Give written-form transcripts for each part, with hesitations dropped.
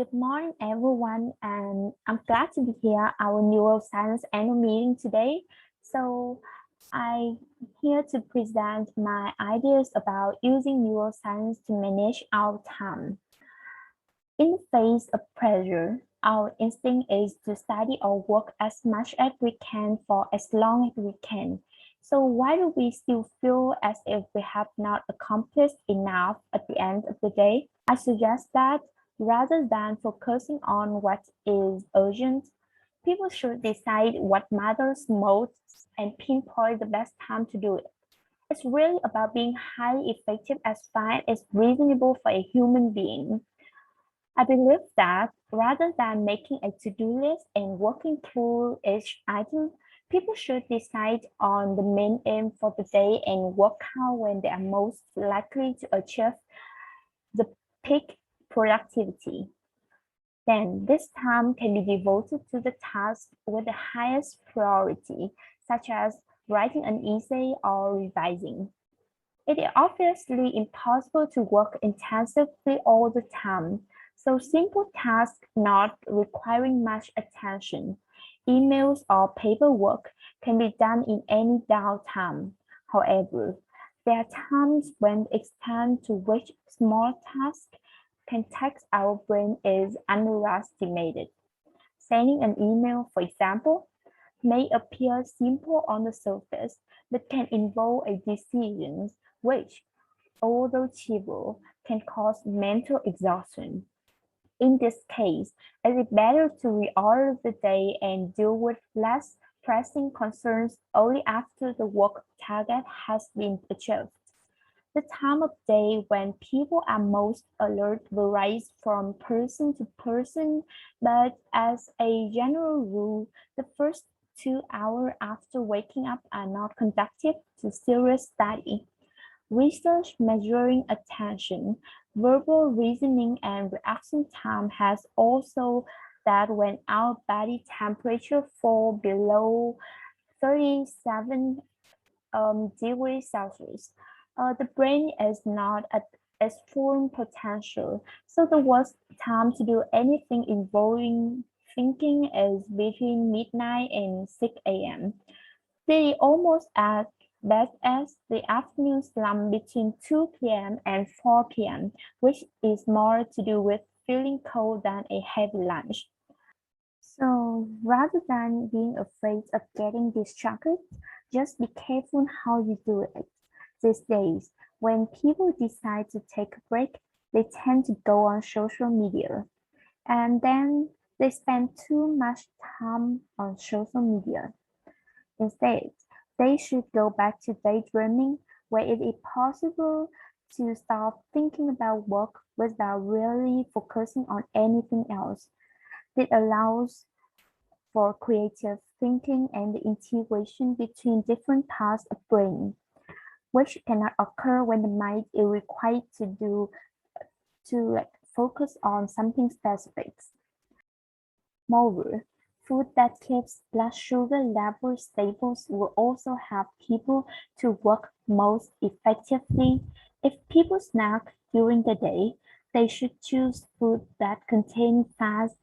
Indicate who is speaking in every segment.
Speaker 1: Good morning, everyone, and I'm glad to be here at our neuroscience annual meeting today. So, I'm here to present my ideas about using neuroscience to manage our time. In the face of pressure, our instinct is to study or work as much as we can for as long as we can. So why do we still feel as if we have not accomplished enough at the end of the day? I suggest that rather than focusing on what is urgent, people should decide what matters most and pinpoint the best time to do it. It's really about being highly effective as fast as reasonable for a human being. I believe that rather than making a to-do list and working through each item, people should decide on the main aim for the day and work out when they are most likely to achieve the peak productivity. Then this time can be devoted to the task with the highest priority, such as writing an essay or revising. It is obviously impossible to work intensively all the time, so simple tasks not requiring much attention, emails or paperwork, can be done in any downtime. However, there are times when the extent to which small tasks can tax our brain is underestimated. Sending an email, for example, may appear simple on the surface, but can involve a decision which, although trivial, can cause mental exhaustion. In this case, it is better to reorder the day and deal with less pressing concerns only after the work target has been achieved. The time of day when people are most alert varies from person to person, but as a general rule, the first 2 hours after waking up are not conducive to serious study. Research measuring attention, verbal reasoning, and reaction time has also that when our body temperature fall below 37 degrees Celsius, the brain is not at its full potential. So the worst time to do anything involving thinking is between midnight and 6 a.m. They almost as bad as the afternoon slump between 2 p.m. and 4 p.m., which is more to do with feeling cold than a heavy lunch. So rather than being afraid of getting distracted, just be careful how you do it. These days, when people decide to take a break, they tend to go on social media, and then they spend too much time on social media. Instead, they should go back to daydreaming, where it is possible to stop thinking about work without really focusing on anything else. It allows for creative thinking and the integration between different parts of brain, which cannot occur when the mind is required to focus on something specific. Moreover, food that keeps blood sugar levels stable will also help people to work most effectively. If people snack during the day, they should choose food that contain fats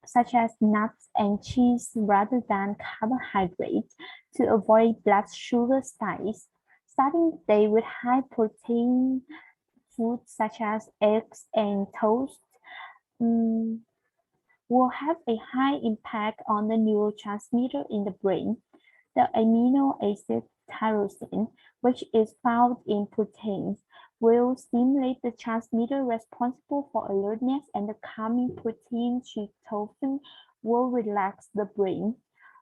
Speaker 1: such as nuts and cheese rather than carbohydrates to avoid blood sugar spikes. Starting the day with high protein foods such as eggs and toast will have a high impact on the neurotransmitter in the brain. The amino acid tyrosine, which is found in proteins, will stimulate the transmitter responsible for alertness, and the calming protein tryptophan will relax the brain.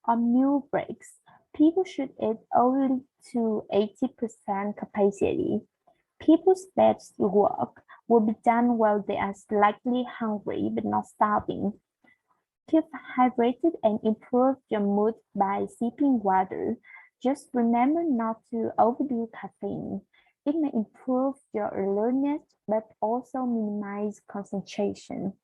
Speaker 1: On meal breaks, people should eat only to 80% capacity. People's best work will be done while they are slightly hungry but not starving. Keep hydrated and improve your mood by sipping water. Just remember not to overdo caffeine. It may improve your alertness but also minimize concentration.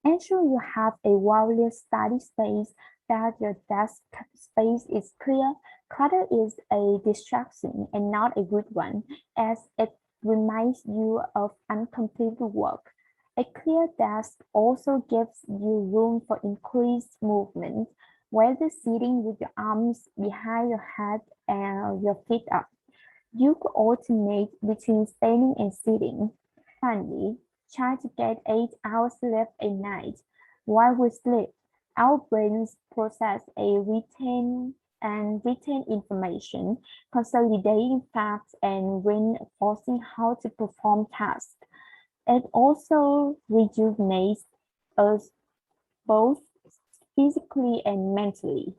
Speaker 1: Ensure you have a well-lit study space, that your desk space is clear. Clutter is a distraction and not a good one, as it reminds you of uncompleted work. A A clear desk also gives you room for increased movement, whether sitting with your arms behind your head and your feet up. You could alternate between standing and sitting. Finally, try to get 8 hours sleep a night. While we sleep, our brains process retain information, consolidating facts and reinforcing how to perform tasks. It also rejuvenates us both physically and mentally.